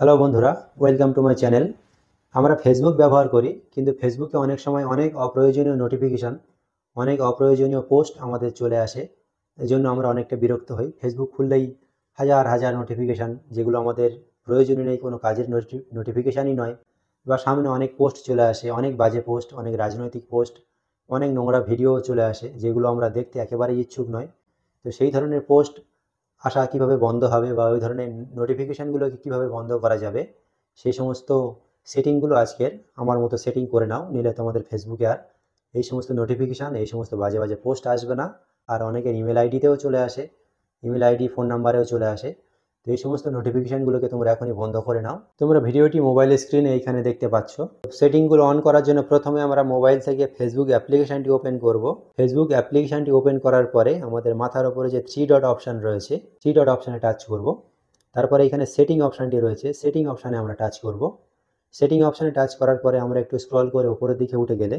Hello বন্ধুরা, welcome to my channel. আমরা Facebook ব্যবহার করি, কিন্তু ফেসবুকে অনেক সময় অনেক অপ্রয়োজনীয় নোটিফিকেশান, অনেক অপ্রয়োজনীয় পোস্ট আমাদের চলে আসে। এই জন্য আমরা অনেকটা বিরক্ত হই। ফেসবুক খুললেই হাজার হাজার নোটিফিকেশান, যেগুলো আমাদের প্রয়োজনই নেই, কোনো কাজের নোটিফিকেশানই নয়। বা সামনে অনেক পোস্ট চলে আসে, অনেক বাজে পোস্ট, অনেক রাজনৈতিক পোস্ট, অনেক নোংরা ভিডিও চলে আসে, যেগুলো আমরা দেখতে একেবারেই ইচ্ছুক নয়। তো সেই ধরনের পোস্ট আসা কিভাবে বন্ধ হবে বা ওই ধরনের নোটিফিকেশানগুলোকে কিভাবে বন্ধ করা যাবে, সেই সমস্ত সেটিংগুলো আজকের আমার মতো সেটিং করে নাও। নিলে তোমাদের ফেসবুকে আর এই সমস্ত নোটিফিকেশান, এই সমস্ত বাজে বাজে পোস্ট আসবে না। আর অনেকের ইমেল আইডিতেও চলে আসে, ইমেল আইডি ফোন নাম্বারেও চলে আসে। তো এই সমস্ত নোটিফিকেশানগুলোকে তোমরা এখনই বন্ধ করে নাও। তোমরা ভিডিওটি মোবাইল স্ক্রিনে এইখানে দেখতে পাচ্ছ। সেটিংগুলো অন করার জন্য প্রথমে আমরা মোবাইল থেকে ফেসবুক অ্যাপ্লিকেশানটি ওপেন করব। ফেসবুক অ্যাপ্লিকেশানটি ওপেন করার পরে আমাদের মাথার উপরে যে থ্রি ডট অপশান রয়েছে, থ্রি ডট অপশানে টাচ করব। তারপরে এখানে সেটিং অপশানটি রয়েছে, সেটিং অপশানে আমরা টাচ করব। সেটিং অপশানে টাচ করার পরে আমরা একটু স্ক্রল করে উপরের দিকে উঠে গেলে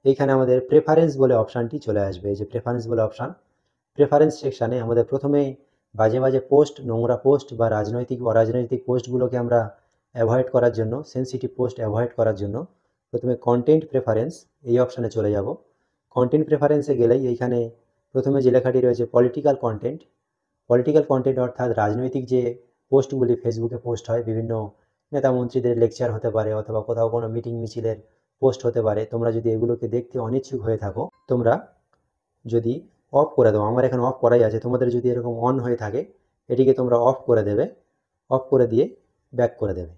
এইখানে আমাদের প্রেফারেন্স বলে অপশানটি চলে আসবে। এই যে প্রেফারেন্স বলে অপশান, প্রেফারেন্স সেকশানে আমাদের প্রথমে বাজে বাজে পোস্ট, নোংরা পোস্ট বা রাজনৈতিক অরাজনৈতিক পোস্টগুলোকে আমরা অ্যাভয়েড করার জন্য, সেন্সিটিভ পোস্ট অ্যাভয়েড করার জন্য প্রথমে কন্টেন্ট প্রেফারেন্স এই অপশানে চলে যাব। কন্টেন্ট প্রেফারেন্সে গেলেই এইখানে প্রথমে যে লেখাটি রয়েছে পলিটিক্যাল কন্টেন্ট, পলিটিক্যাল কন্টেন্ট অর্থাৎ রাজনৈতিক যে পোস্টগুলি ফেসবুকে পোস্ট হয়, বিভিন্ন নেতা মন্ত্রীদের লেকচার হতে পারে অথবা কোথাও কোনো মিটিং মিছিলের পোস্ট হতে পারে। তোমরা যদি এগুলোকে দেখতে অনিচ্ছুক হয়ে থাকো, তোমরা যদি অফ করে দাও, আমার এখানে অফ করাই আছে, তোমাদের যদি এরকম অন হয়ে থাকে এটিকে তোমরা অফ করে দেবে। অফ করে দিয়ে ব্যাক করে দেবে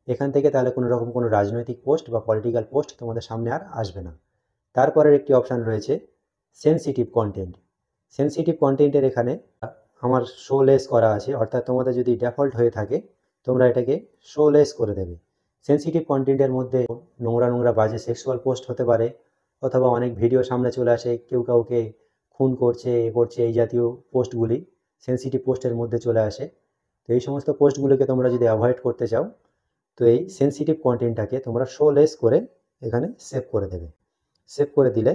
এখান থেকে, তাহলে কোনো রকম কোনো রাজনৈতিক পোস্ট বা পলিটিক্যাল পোস্ট তোমাদের সামনে আর আসবে না। তারপরের একটি অপশান রয়েছে সেন্সিটিভ কন্টেন্ট। সেন্সিটিভ কন্টেন্টের এখানে আমার শো লেস করা আছে, অর্থাৎ তোমাদের যদি ডিফল্ট হয়ে থাকে তোমরা এটাকে শো লেস করে দেবে। সেন্সিটিভ কন্টেন্টের মধ্যে নোংরা নোংরা বাজে সেক্সুয়াল পোস্ট হতে পারে, অথবা অনেক ভিডিও সামনে চলে আসে, কেউ কাউকে খুন করছে, এ করছে, এই জাতীয় পোস্টগুলি সেন্সিটিভ পোস্টের মধ্যে চলে আসে। তো এই সমস্ত পোস্টগুলোকে তোমরা যদি অ্যাভয়েড করতে চাও, তো এই সেন্সিটিভ কন্টেন্টটাকে তোমরা শো লেস করে এখানে সেভ করে দেবে। সেভ করে দিলে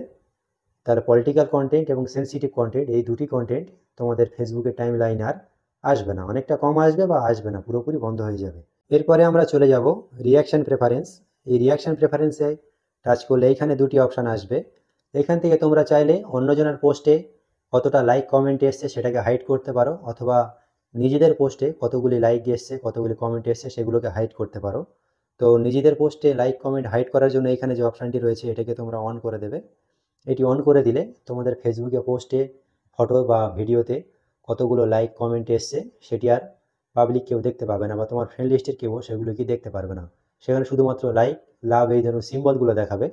তাহলে পলিটিক্যাল কন্টেন্ট এবং সেন্সিটিভ কন্টেন্ট, এই দুটি কন্টেন্ট তোমাদের ফেসবুকের টাইম লাইন আর আসবে না, অনেকটা কম আসবে বা আসবে না, পুরোপুরি বন্ধ হয়ে যাবে। এরপরে আমরা চলে যাব রিয়াকশন প্রেফারেন্স। এই রিয়াকশন প্রেফারেন্সে টাচ করলে এইখানে দুটি অপশান আসবে। এখান থেকে তোমরা চাইলে অন্যজনের পোস্টে কতটা লাইক কমেন্ট এসছে সেটাকে হাইড করতে পারো, অথবা নিজেদের পোস্টে কতগুলি লাইক এসছে, কতগুলি কমেন্ট এসছে সেগুলোকে হাইড করতে পারো। তো নিজেদের পোস্টে লাইক কমেন্ট হাইড করার জন্য এখানে যে অপশানটি রয়েছে এটাকে তোমরা অন করে দেবে। এটি অন করে দিলে তোমাদের ফেসবুকে পোস্টে, ফটো বা ভিডিওতে কতগুলো লাইক কমেন্ট এসছে সেটি আর পাবলিক কেউ দেখতে পাবে না, বা তোমার ফ্রেন্ড লিস্টের কেউ সেগুলো কি দেখতে পারবে না। সেখানে শুধুমাত্র লাইক, লাভ, এই ধরনের সিম্বলগুলো দেখাবে।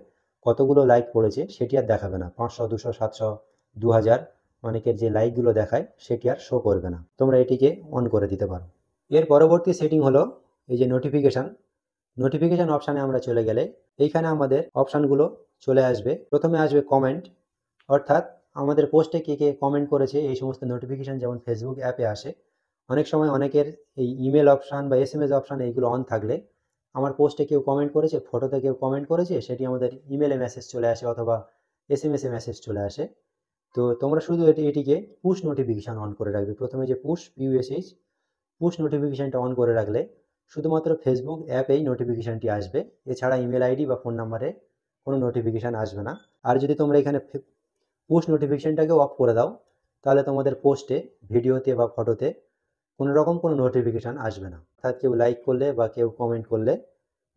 কতগুলো লাইক পড়েছে সেটি আর দেখাবে না, 500, 200, 700, 2000 অনেকের যে লাইকগুলো দেখায় সেটি আর শো করবে না। তোমরা এটিকে অন করে দিতে পারো। এর পরবর্তী সেটিং হলো এই যে নোটিফিকেশান। নোটিফিকেশান অপশানে আমরা চলে গেলে এইখানে আমাদের অপশানগুলো চলে আসবে। প্রথমে আসবে কমেন্ট, অর্থাৎ আমাদের পোস্টে কে কে কমেন্ট করেছে এই সমস্ত নোটিফিকেশান যেমন ফেসবুক অ্যাপে আসে। অনেক সময় অনেকের এই ইমেল অপশান বা এসএমএস অপশান এইগুলো অন থাকলে আমার পোস্টে কেউ কমেন্ট করেছে, ফটোতে কেউ কমেন্ট করেছে, সেটি আমাদের ইমেলে মেসেজ চলে আসে অথবা এসএমএসে মেসেজ চলে আসে। তো তোমরা শুধু এটিকে পুশ নোটিফিকেশান অন করে রাখবে। প্রথমে যে পুশ, পিউএসএইচ, পুশ নোটিফিকেশানটা অন করে রাখলে শুধুমাত্র ফেসবুক অ্যাপেই নোটিফিকেশানটি আসবে, এছাড়া ইমেল আইডি বা ফোন নাম্বারে কোনো নোটিফিকেশান আসবে না। আর যদি তোমরা এখানে পুশ নোটিফিকেশানটাকেও অফ করে দাও, তাহলে তোমাদের পোস্টে, ভিডিওতে বা ফটোতে কোনো রকম কোনো নোটিফিকেশান আসবে না। অর্থাৎ কেউ লাইক করলে বা কেউ কমেন্ট করলে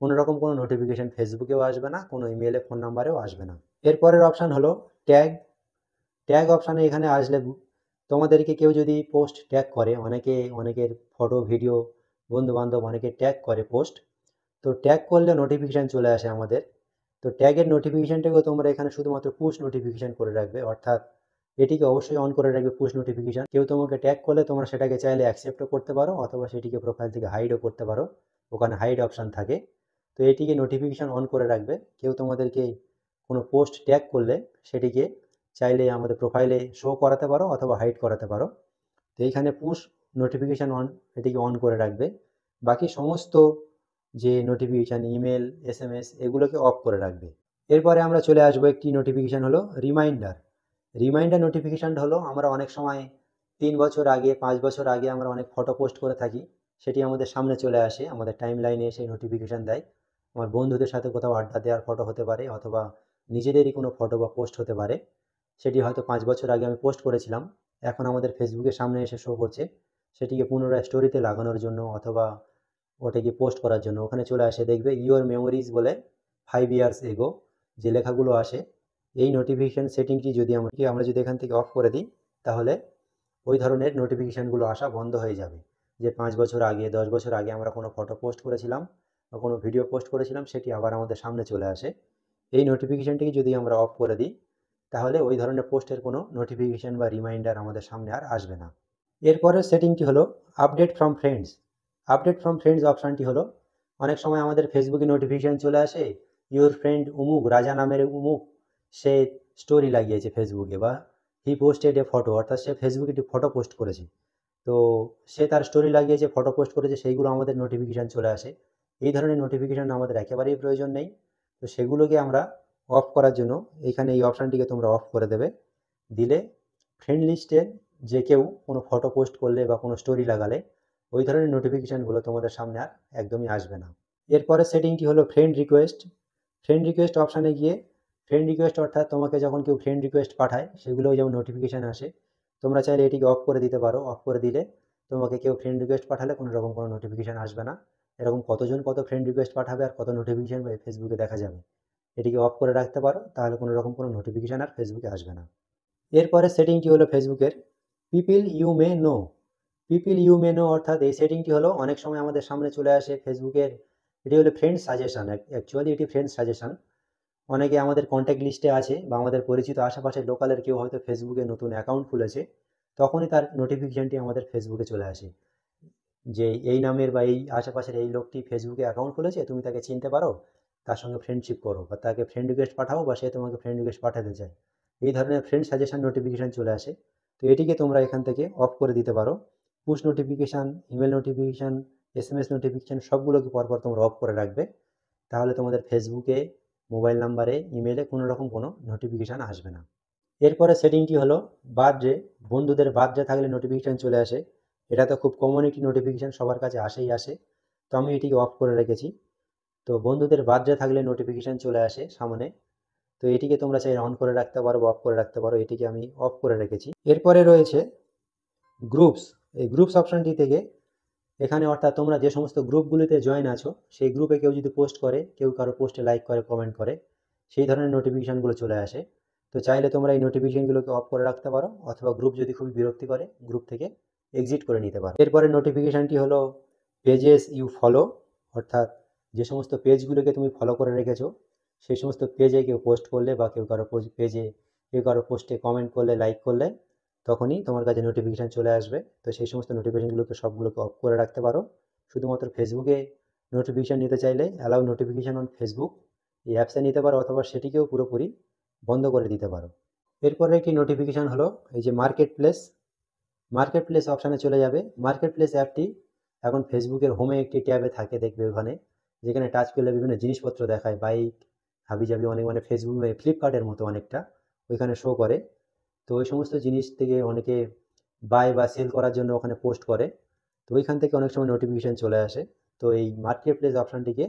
কোনো রকম কোনো নোটিফিকেশান ফেসবুকেও আসবে না, কোনো ইমেলে, ফোন নাম্বারেও আসবে না। এরপরের অপশান হলো ট্যাগ। ট্যাগ অপশানে এখানে আসলে তোমাদেরকে কেউ যদি পোস্ট ট্যাগ করে, অনেকের ফটো, ভিডিও, বন্ধু বান্ধব অনেকে ট্যাগ করে পোস্ট। তো ট্যাগ করলে নোটিফিকেশান চলে আসে আমাদের। তো ট্যাগের নোটিফিকেশানটাকেও তোমরা এখানে শুধুমাত্র পুশ নোটিফিকেশান করে রাখবে, অর্থাৎ এটিকে অবশ্যই অন করে রাখবে পুশ নোটিফিকেশান। কেউ তোমাকে ট্যাগ করলে তোমরা সেটাকে চাইলে অ্যাকসেপ্টও করতে পারো অথবা সেটিকে প্রোফাইল থেকে হাইডও করতে পারো, ওখানে হাইড অপশান থাকে। তো এটিকে নোটিফিকেশান অন করে রাখবে। কেউ তোমাদেরকে কোনো পোস্ট ট্যাগ করলে সেটিকে চাইলে আমাদের প্রোফাইলে শো করাতে পারো অথবা হাইড করাতে পারো। তো এইখানে পুশ নোটিফিকেশান অন, এটিকে অন করে রাখবে। বাকি সমস্ত যে নোটিফিকেশান, ইমেল, এসএমএস, এগুলোকে অফ করে রাখবে। এরপরে আমরা চলে আসবো একটি নোটিফিকেশান হলো রিমাইন্ডার। রিমাইন্ডার নোটিফিকেশানটা হলো আমরা অনেক সময় 3 বছর আগে, 5 বছর আগে আমরা অনেক ফটো পোস্ট করে থাকি। সেটি আমাদের সামনে চলে আসে, আমাদের টাইম লাইনে এসে নোটিফিকেশান দেয়। আমার বন্ধুদের সাথে কোথাও আড্ডা দেওয়ার ফটো হতে পারে, অথবা নিজেদেরই কোনো ফটো বা পোস্ট হতে পারে। সেটি হয়তো 5 বছর আগে আমি পোস্ট করেছিলাম, এখন আমাদের ফেসবুকের সামনে এসে শো করছে। সেটিকে পুনরায় স্টোরিতে লাগানোর জন্য অথবা ওটাকে পোস্ট করার জন্য ওখানে চলে আসে, দেখবে ইউর মেমোরিজ বলে 5 ইয়ার্স এগো যে লেখাগুলো আসে। এই নোটিফিকেশান সেটিংটি যদি আমরা যদি এখান থেকে অফ করে দিই, তাহলে ওই ধরনের নোটিফিকেশানগুলো আসা বন্ধ হয়ে যাবে। যে 5 বছর আগে, 10 বছর আগে আমরা কোনো ফটো পোস্ট করেছিলাম বা কোনো ভিডিও পোস্ট করেছিলাম, সেটি আবার আমাদের সামনে চলে আসে। এই নোটিফিকেশানটিকে যদি আমরা অফ করে দিই, তাহলে ওই ধরনের পোস্টের কোনো নোটিফিকেশান বা রিমাইন্ডার আমাদের সামনে আর আসবে না। এরপরের সেটিংটি হলো update from friends. Update from friends অপশানটি হলো, অনেক সময় আমাদের ফেসবুকে নোটিফিকেশান চলে আসে, ইউর ফ্রেন্ড উমুক, রাজা নামের উমুক, সে স্টোরি লাগিয়েছে ফেসবুকে, বা হি পোস্টেড এ ফটো, অর্থাৎ সে ফেসবুকে একটি ফটো পোস্ট করেছে। তো সে তার স্টোরি লাগিয়েছে, ফটো পোস্ট করেছে, সেইগুলো আমাদের নোটিফিকেশান চলে আসে। এই ধরনের নোটিফিকেশান আমাদের একেবারেই প্রয়োজন নেই। তো সেগুলোকে আমরা অফ করার জন্য এখানে এই অপশানটিকে তোমরা অফ করে দেবে। দিলে ফ্রেন্ড লিস্টে যে কেউ কোনো ফটো পোস্ট করলে বা কোনো স্টোরি লাগালে ওই ধরনের নোটিফিকেশানগুলো তোমাদের সামনে আর একদমই আসবে না। এরপরে সেটিংটি হলো ফ্রেন্ড রিকোয়েস্ট। ফ্রেন্ড রিকোয়েস্ট অপশানে গিয়ে ফ্রেন্ড রিকোয়েস্ট, অর্থাৎ তোমাকে যখন কেউ ফ্রেন্ড রিকোয়েস্ট পাঠায় সেগুলোও যেমন নোটিফিকেশান আসে, তোমরা চাইলে এটিকে অফ করে দিতে পারো। অফ করে দিলে তোমাকে কেউ ফ্রেন্ড রিকোয়েস্ট পাঠালে কোনো রকম কোনো নোটিফিকেশান আসবে না। এরকম কতজন কত ফ্রেন্ড রিকোয়েস্ট পাঠাবে আর কত নোটিফিকেশান ফেসবুকে দেখা যাবে। এটিকে অফ করে রাখতে পারো, তাহলে কোনো রকম কোনো নোটিফিকেশান আর ফেসবুকে আসবে না। এরপরে সেটিংটি হলো ফেসবুকের people you may know. People you may know অর্থাৎ এই সেটিংটি হলো, অনেক সময় আমাদের সামনে চলে আসে ফেসবুকের, এটি হলো ফ্রেন্ড সাজেশন। অ্যাকচুয়ালি এটি ফ্রেন্ড সাজেশন। অনেকে আমাদের কন্ট্যাক্ট লিস্টে আছে বা আমাদের পরিচিত আশেপাশের লোকালের কেউ হয়তো ফেসবুকে নতুন অ্যাকাউন্ট খুলেছে, তখনই তার নোটিফিকেশানটি আমাদের ফেসবুকে চলে আসে যে এই নামের বা এই আশেপাশের এই লোকটি ফেসবুকে অ্যাকাউন্ট খুলেছে, তুমি তাকে চিনতে পারো, তার সঙ্গে ফ্রেন্ডশিপ করো, বা তাকে ফ্রেন্ড রিকোয়েস্ট পাঠাও, বা সে তোমাকে ফ্রেন্ড রিকোয়েস্ট পাঠাতে চায়। এই ধরনের ফ্রেন্ড সাজেশন নোটিফিকেশান চলে আসে। তো এটিকে তোমরা এখান থেকে অফ করে দিতে পারো। Push notification, email notification, SMS notification সবগুলোকে পরপর তোমরা অফ করে রাখবে। তাহলে তোমাদের ফেসবুকে, মোবাইল নাম্বারে, ইমেলে কোনো রকম কোনো নোটিফিকেশান আসবে না। এরপরে সেটিংটি হলো বার্থডে। বন্ধুদের বার্থডে থাকলে নোটিফিকেশান চলে আসে। এটা তো খুব কমন একটি নোটিফিকেশান, সবার কাছে আসেই আসে। তো আমি এটিকে অফ করে রেখেছি। তো বন্ধুদের বার্থডে থাকলে নোটিফিকেশান চলে আসে সামনে। তো এটিকে তোমরা চাই অন করে রাখতে পারো বা অফ করে রাখতে পারো, এটিকে আমি অফ করে রেখেছি। এরপরে রয়েছে গ্রুপস। এই গ্রুপস অপশানটি থেকে এখানে, অর্থাৎ তোমরা যে সমস্ত গ্রুপগুলিতে জয়েন আছো, সেই গ্রুপে কেউ যদি পোস্ট করে, কেউ কারো পোস্টে লাইক করে, কমেন্ট করে, সেই ধরনের নোটিফিকেশানগুলো চলে আসে। তো চাইলে তোমরা এই নোটিফিকেশানগুলোকে অফ করে রাখতে পারো, অথবা গ্রুপ যদি খুবই বিরক্তি করে, গ্রুপ থেকে এক্সিট করে নিতে পারো। এরপরে নোটিফিকেশানটি হলো পেজেস ইউ ফলো, অর্থাৎ যে সমস্ত পেজগুলোকে তুমি ফলো করে রেখেছো, সেই সমস্ত পেজে কেউ পোস্ট করলে বা কেউ কারো পেজে কেউ কারো পোস্টে কমেন্ট করলে, লাইক করলে, তখনই তোমার কাছে নোটিফিকেশান চলে আসবে। তো সেই সমস্ত নোটিফিকেশানগুলোকে সবগুলোকে অফ করে রাখতে পারো। শুধুমাত্র ফেসবুকে নোটিফিকেশান নিতে চাইলে অ্যালাউ নোটিফিকেশান অন ফেসবুক এই অ্যাপসে নিতে পারো, অথবা সেটিকেও পুরোপুরি বন্ধ করে দিতে পারো। এরপরে একটি নোটিফিকেশান হলো এই যে মার্কেট প্লেস। মার্কেট প্লেস অপশানে চলে যাবে। মার্কেট প্লেস অ্যাপটি এখন ফেসবুকের হোমে একটি ট্যাবে থাকে, দেখবে ওখানে, যেখানে টাচ করলে বিভিন্ন জিনিসপত্র দেখায়, বাইক, হাবিজাবি, অনেক মানে ফেসবুক ফ্লিপকার্টের মতো অনেকটা ওইখানে শো করে। তো ওই সমস্ত জিনিস থেকে অনেকে বাই বা সেল করার জন্য ওখানে পোস্ট করে। তো ওইখান থেকে অনেক সময় নোটিফিকেশান চলে আসে। তো এই মার্কেট প্লেস অপশানটিকে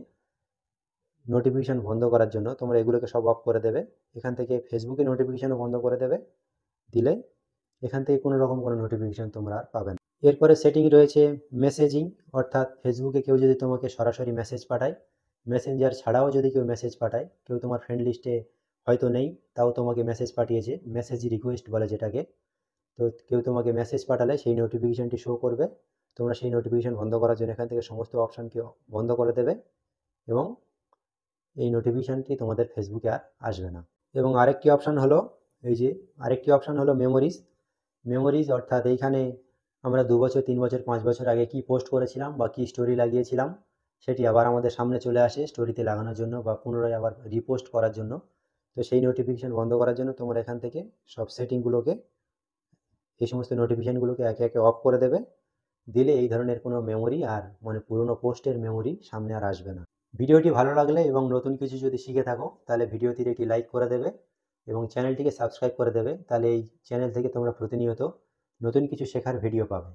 নোটিফিকেশান বন্ধ করার জন্য তোমরা এগুলোকে সব অফ করে দেবে। এখান থেকে ফেসবুকে নোটিফিকেশানও বন্ধ করে দেবে। দিলে এখান থেকে কোনো রকম কোনো নোটিফিকেশান তোমরা আর পাবে না। এরপরে সেটিং রয়েছে মেসেজিং, অর্থাৎ ফেসবুকে কেউ যদি তোমাকে সরাসরি মেসেজ পাঠায়, মেসেঞ্জার ছাড়াও যদি কেউ মেসেজ পাঠায়, কেউ তোমার ফ্রেন্ড লিস্টে হয়তো নেই, তাও তোমাকে মেসেজ পাঠিয়েছে, মেসেজ রিকোয়েস্ট বলে যেটাকে। তো কেউ তোমাকে মেসেজ পাঠালে সেই নোটিফিকেশানটি শো করবে। তোমরা সেই নোটিফিকেশান বন্ধ করার জন্য এখান থেকে সমস্ত অপশানকে বন্ধ করে দেবে, এবং এই নোটিফিকেশানটি তোমাদের ফেসবুকে আর আসবে না। এবং আরেকটি অপশান হলো মেমোরিজ। মেমোরিজ অর্থাৎ এইখানে আমরা 2 বছর, 3 বছর, 5 বছর আগে কি পোস্ট করেছিলাম বা কি স্টোরি লাগিয়েছিলাম, সেটি আবার আমাদের সামনে চলে আসে স্টোরিতে লাগানোর জন্য বা পুনরায় আবার রিপোস্ট করার জন্য। তো সেই নোটিফিকেশান বন্ধ করার জন্য তোমরা এখান থেকে সব সেটিংগুলোকে, এই সমস্ত নোটিফিকেশানগুলোকে একে একে অফ করে দেবে। দিলে এই ধরনের কোনো মেমোরি আর মানে পুরনো পোস্টের মেমোরি সামনে আর আসবে না। ভিডিওটি ভালো লাগলে এবং নতুন কিছু যদি শিখে থাকো, তাহলে ভিডিওটির একটি লাইক করে দেবে এবং চ্যানেলটিকে সাবস্ক্রাইব করে দেবে। তাহলে এই চ্যানেল থেকে তোমরা প্রতিনিয়ত নতুন কিছু শেখার ভিডিও পাবে।